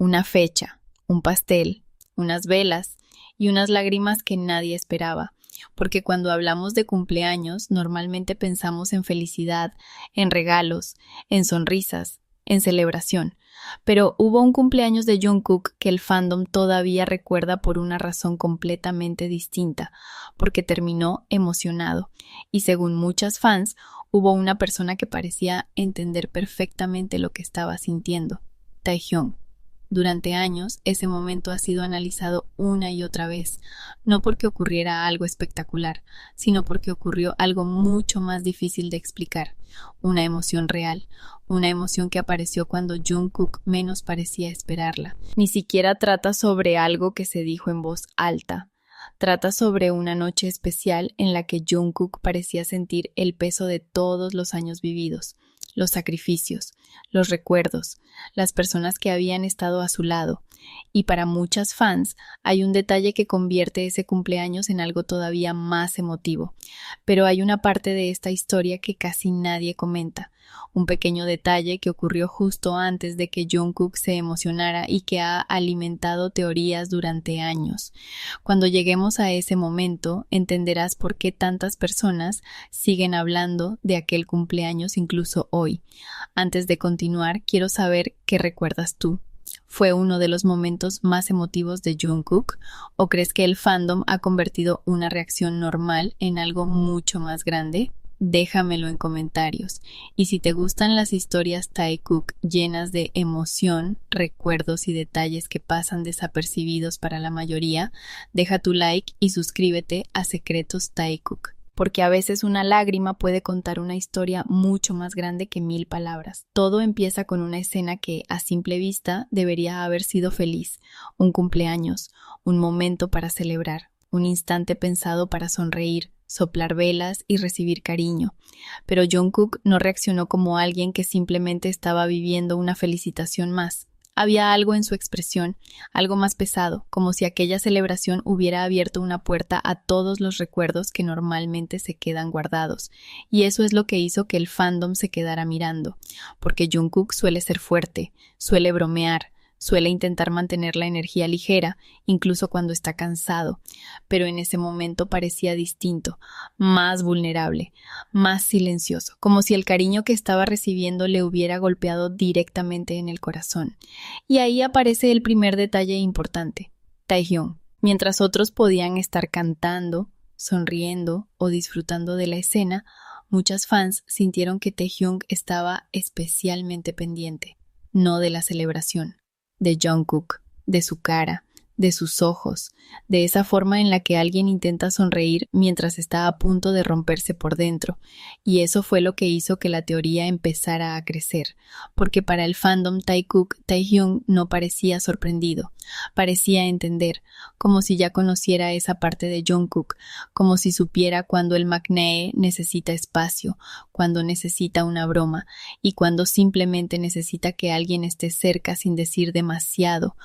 una fecha, un pastel, unas velas y unas lágrimas que nadie esperaba, porque cuando hablamos de cumpleaños normalmente pensamos en felicidad, en regalos, en sonrisas, en celebración. Pero hubo un cumpleaños de Jungkook que el fandom todavía recuerda por una razón completamente distinta, porque terminó emocionado, y según muchas fans, hubo una persona que parecía entender perfectamente lo que estaba sintiendo, Taehyung. Durante años, ese momento ha sido analizado una y otra vez, no porque ocurriera algo espectacular, sino porque ocurrió algo mucho más difícil de explicar, una emoción real, una emoción que apareció cuando Jungkook menos parecía esperarla. Ni siquiera trata sobre algo que se dijo en voz alta. Trata sobre una noche especial en la que Jungkook parecía sentir el peso de todos los años vividos, los sacrificios, los recuerdos, las personas que habían estado a su lado. Y para muchas fans hay un detalle que convierte ese cumpleaños en algo todavía más emotivo. Pero hay una parte de esta historia que casi nadie comenta. Un pequeño detalle que ocurrió justo antes de que Jungkook se emocionara y que ha alimentado teorías durante años. Cuando lleguemos a ese momento, entenderás por qué tantas personas siguen hablando de aquel cumpleaños incluso hoy. Antes de continuar, quiero saber qué recuerdas tú. ¿Fue uno de los momentos más emotivos de Jungkook? ¿O crees que el fandom ha convertido una reacción normal en algo mucho más grande? Déjamelo en comentarios. Y si te gustan las historias Taekook llenas de emoción, recuerdos y detalles que pasan desapercibidos para la mayoría, deja tu like y suscríbete a Secretos Taekook. Porque a veces una lágrima puede contar una historia mucho más grande que 1000 palabras. Todo empieza con una escena que, a simple vista, debería haber sido feliz, un cumpleaños, un momento para celebrar, un instante pensado para sonreír, soplar velas y recibir cariño. Pero Jungkook no reaccionó como alguien que simplemente estaba viviendo una felicitación más. Había algo en su expresión, algo más pesado, como si aquella celebración hubiera abierto una puerta a todos los recuerdos que normalmente se quedan guardados, y eso es lo que hizo que el fandom se quedara mirando, porque Jungkook suele ser fuerte, suele bromear, suele intentar mantener la energía ligera, incluso cuando está cansado, pero en ese momento parecía distinto, más vulnerable, más silencioso, como si el cariño que estaba recibiendo le hubiera golpeado directamente en el corazón. Y ahí aparece el primer detalle importante, Taehyung. Mientras otros podían estar cantando, sonriendo o disfrutando de la escena, muchas fans sintieron que Taehyung estaba especialmente pendiente, no de la celebración, de Jungkook, de su cara, de sus ojos, de esa forma en la que alguien intenta sonreír mientras está a punto de romperse por dentro, y eso fue lo que hizo que la teoría empezara a crecer, porque para el fandom Taekook, Taehyung no parecía sorprendido, parecía entender, como si ya conociera esa parte de Jungkook, como si supiera cuando el maknae necesita espacio, cuando necesita una broma, y cuando simplemente necesita que alguien esté cerca sin decir demasiado.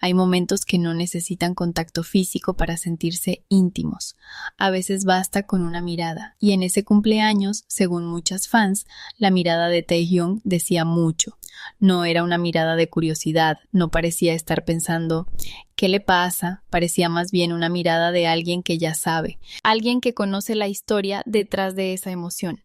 Hay momentos que no necesitan contacto físico para sentirse íntimos. A veces basta con una mirada, y en ese cumpleaños, según muchas fans, la mirada de Taehyung decía mucho. No era una mirada de curiosidad, no parecía estar pensando ¿qué le pasa? Parecía más bien una mirada de alguien que ya sabe, alguien que conoce la historia detrás de esa emoción.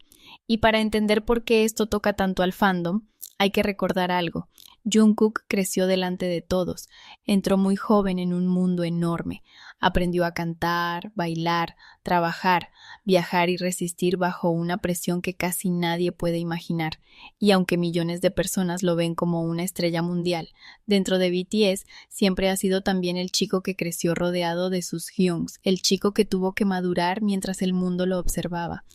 Y para entender por qué esto toca tanto al fandom, hay que recordar algo. Jungkook creció delante de todos, entró muy joven en un mundo enorme, aprendió a cantar, bailar, trabajar, viajar y resistir bajo una presión que casi nadie puede imaginar, y aunque millones de personas lo ven como una estrella mundial, dentro de BTS siempre ha sido también el chico que creció rodeado de sus hyungs, el chico que tuvo que madurar mientras el mundo lo observaba.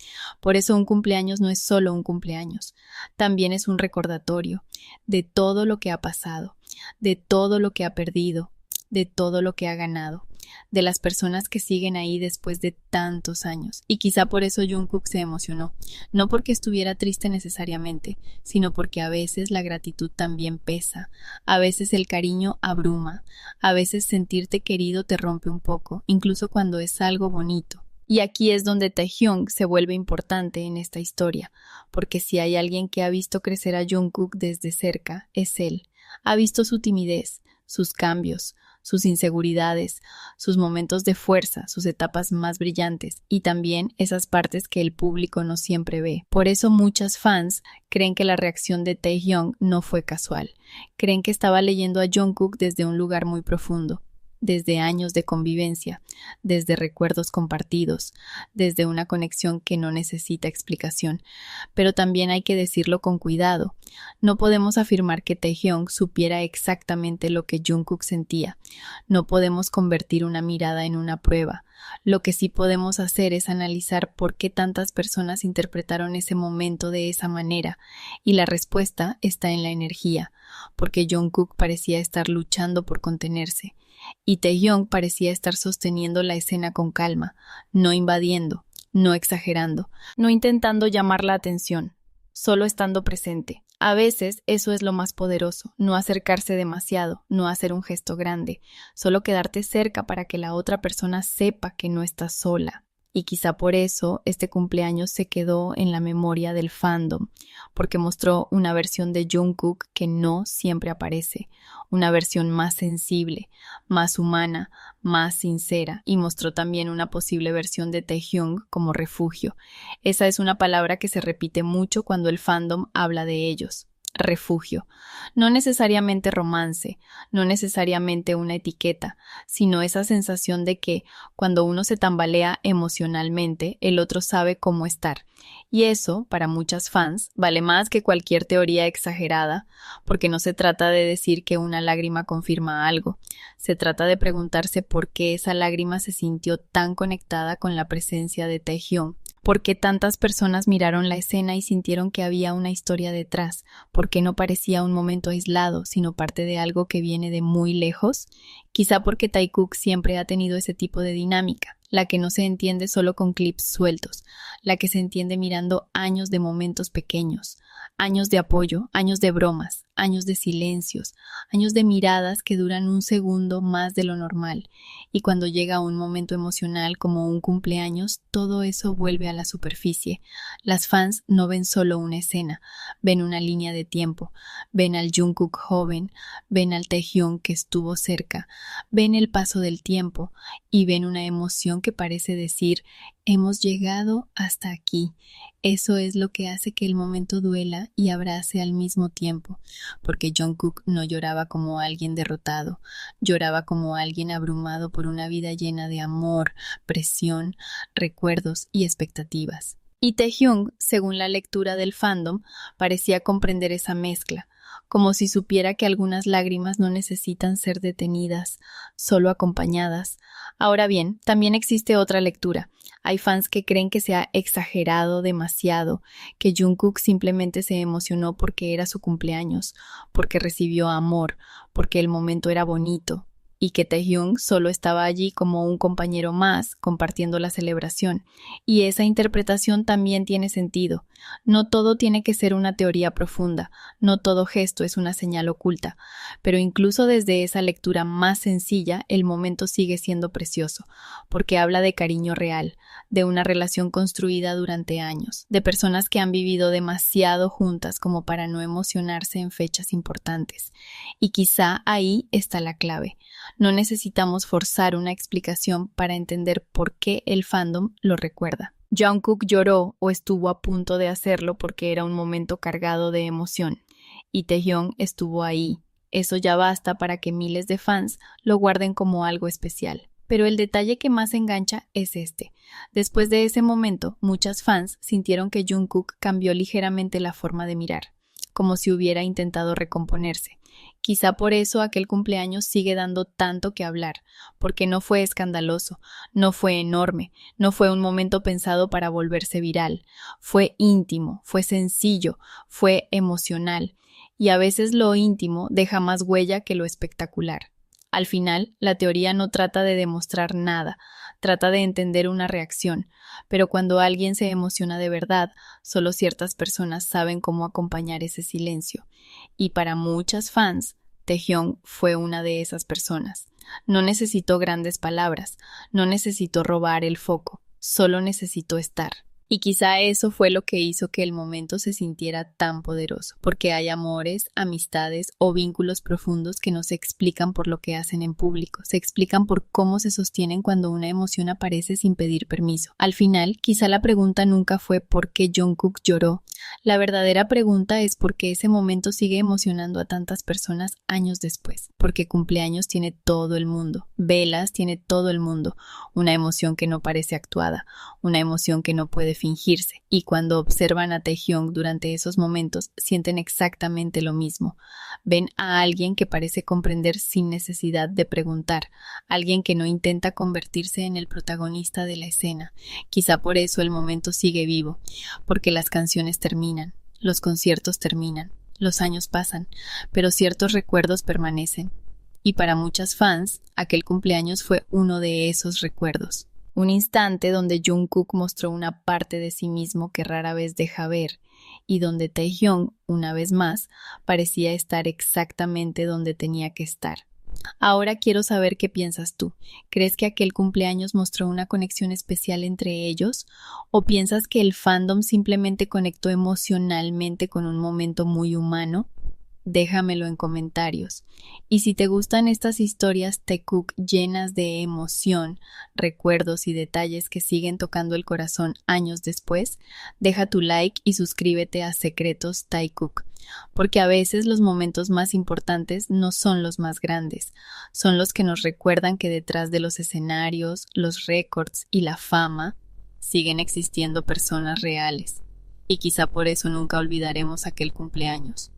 Por eso un cumpleaños no es solo un cumpleaños, también es un recordatorio de todo lo que ha pasado, de todo lo que ha perdido, de todo lo que ha ganado, de las personas que siguen ahí después de tantos años. Y quizá por eso Jungkook se emocionó, no porque estuviera triste necesariamente, sino porque a veces la gratitud también pesa, a veces el cariño abruma, a veces sentirte querido te rompe un poco, incluso cuando es algo bonito. Y aquí es donde Taehyung se vuelve importante en esta historia, porque si hay alguien que ha visto crecer a Jungkook desde cerca, es él. Ha visto su timidez, sus cambios, sus inseguridades, sus momentos de fuerza, sus etapas más brillantes y también esas partes que el público no siempre ve. Por eso muchas fans creen que la reacción de Taehyung no fue casual. Creen que estaba leyendo a Jungkook desde un lugar muy profundo, desde años de convivencia, desde recuerdos compartidos, desde una conexión que no necesita explicación. Pero también hay que decirlo con cuidado. No podemos afirmar que Taehyung supiera exactamente lo que Jungkook sentía. No podemos convertir una mirada en una prueba. Lo que sí podemos hacer es analizar por qué tantas personas interpretaron ese momento de esa manera, y la respuesta está en la energía, porque Jungkook parecía estar luchando por contenerse, y Taehyung parecía estar sosteniendo la escena con calma, no invadiendo, no exagerando, no intentando llamar la atención, solo estando presente. A veces eso es lo más poderoso, no acercarse demasiado, no hacer un gesto grande, solo quedarte cerca para que la otra persona sepa que no estás sola. Y quizá por eso este cumpleaños se quedó en la memoria del fandom, porque mostró una versión de Jungkook que no siempre aparece, una versión más sensible, más humana, más sincera, y mostró también una posible versión de Taehyung como refugio. Esa es una palabra que se repite mucho cuando el fandom habla de ellos. Refugio. No necesariamente romance, no necesariamente una etiqueta, sino esa sensación de que cuando uno se tambalea emocionalmente, el otro sabe cómo estar. Y eso, para muchas fans, vale más que cualquier teoría exagerada, porque no se trata de decir que una lágrima confirma algo, se trata de preguntarse por qué esa lágrima se sintió tan conectada con la presencia de Taehyung. ¿Por qué tantas personas miraron la escena y sintieron que había una historia detrás? ¿Por qué no parecía un momento aislado, sino parte de algo que viene de muy lejos? Quizá porque Taekook siempre ha tenido ese tipo de dinámica, la que no se entiende solo con clips sueltos, la que se entiende mirando años de momentos pequeños, años de apoyo, años de bromas, años de silencios, años de miradas que duran un segundo más de lo normal, y cuando llega un momento emocional como un cumpleaños, todo eso vuelve a la superficie. Las fans no ven solo una escena, ven una línea de tiempo, ven al Jungkook joven, ven al Taehyung que estuvo cerca, ven el paso del tiempo y ven una emoción que parece decir hemos llegado hasta aquí. Eso es lo que hace que el momento duela y abrace al mismo tiempo, porque Jungkook no lloraba como alguien derrotado, lloraba como alguien abrumado por una vida llena de amor, presión, recuerdos y expectativas. Y Taehyung, según la lectura del fandom, parecía comprender esa mezcla, como si supiera que algunas lágrimas no necesitan ser detenidas, solo acompañadas. Ahora bien, también existe otra lectura. Hay fans que creen que se ha exagerado demasiado, que Jungkook simplemente se emocionó porque era su cumpleaños, porque recibió amor, porque el momento era bonito, y que Taehyung solo estaba allí como un compañero más, compartiendo la celebración. Y esa interpretación también tiene sentido. No todo tiene que ser una teoría profunda, no todo gesto es una señal oculta, pero incluso desde esa lectura más sencilla, el momento sigue siendo precioso, porque habla de cariño real, de una relación construida durante años, de personas que han vivido demasiado juntas como para no emocionarse en fechas importantes. Y quizá ahí está la clave. No necesitamos forzar una explicación para entender por qué el fandom lo recuerda. Jungkook lloró o estuvo a punto de hacerlo porque era un momento cargado de emoción, y Taehyung estuvo ahí. Eso ya basta para que miles de fans lo guarden como algo especial. Pero el detalle que más engancha es este. Después de ese momento, muchas fans sintieron que Jungkook cambió ligeramente la forma de mirar, como si hubiera intentado recomponerse. Quizá por eso aquel cumpleaños sigue dando tanto que hablar, porque no fue escandaloso, no fue enorme, no fue un momento pensado para volverse viral, fue íntimo, fue sencillo, fue emocional, y a veces lo íntimo deja más huella que lo espectacular. Al final, la teoría no trata de demostrar nada, trata de entender una reacción, pero cuando alguien se emociona de verdad, solo ciertas personas saben cómo acompañar ese silencio. Y para muchas fans, Taehyung fue una de esas personas. No necesitó grandes palabras, no necesitó robar el foco, solo necesitó estar. Y quizá eso fue lo que hizo que el momento se sintiera tan poderoso, porque hay amores, amistades o vínculos profundos que no se explican por lo que hacen en público, se explican por cómo se sostienen cuando una emoción aparece sin pedir permiso. Al final, quizá la pregunta nunca fue por qué Jungkook lloró. La verdadera pregunta es por qué ese momento sigue emocionando a tantas personas años después, porque cumpleaños tiene todo el mundo, velas tiene todo el mundo, una emoción que no parece actuada, una emoción que no puede fingirse, y cuando observan a Taehyung durante esos momentos sienten exactamente lo mismo. Ven a alguien que parece comprender sin necesidad de preguntar, alguien que no intenta convertirse en el protagonista de la escena. Quizá por eso el momento sigue vivo, porque las canciones terminan, los conciertos terminan, los años pasan, pero ciertos recuerdos permanecen. Y para muchas fans, aquel cumpleaños fue uno de esos recuerdos. Un instante donde Jungkook mostró una parte de sí mismo que rara vez deja ver, y donde Taehyung, una vez más, parecía estar exactamente donde tenía que estar. Ahora quiero saber qué piensas tú. ¿Crees que aquel cumpleaños mostró una conexión especial entre ellos? ¿O piensas que el fandom simplemente conectó emocionalmente con un momento muy humano? Déjamelo en comentarios. Y si te gustan estas historias Taekook llenas de emoción, recuerdos y detalles que siguen tocando el corazón años después, deja tu like y suscríbete a Secretos Taekook, porque a veces los momentos más importantes no son los más grandes, son los que nos recuerdan que detrás de los escenarios, los récords y la fama siguen existiendo personas reales. Y quizá por eso nunca olvidaremos aquel cumpleaños.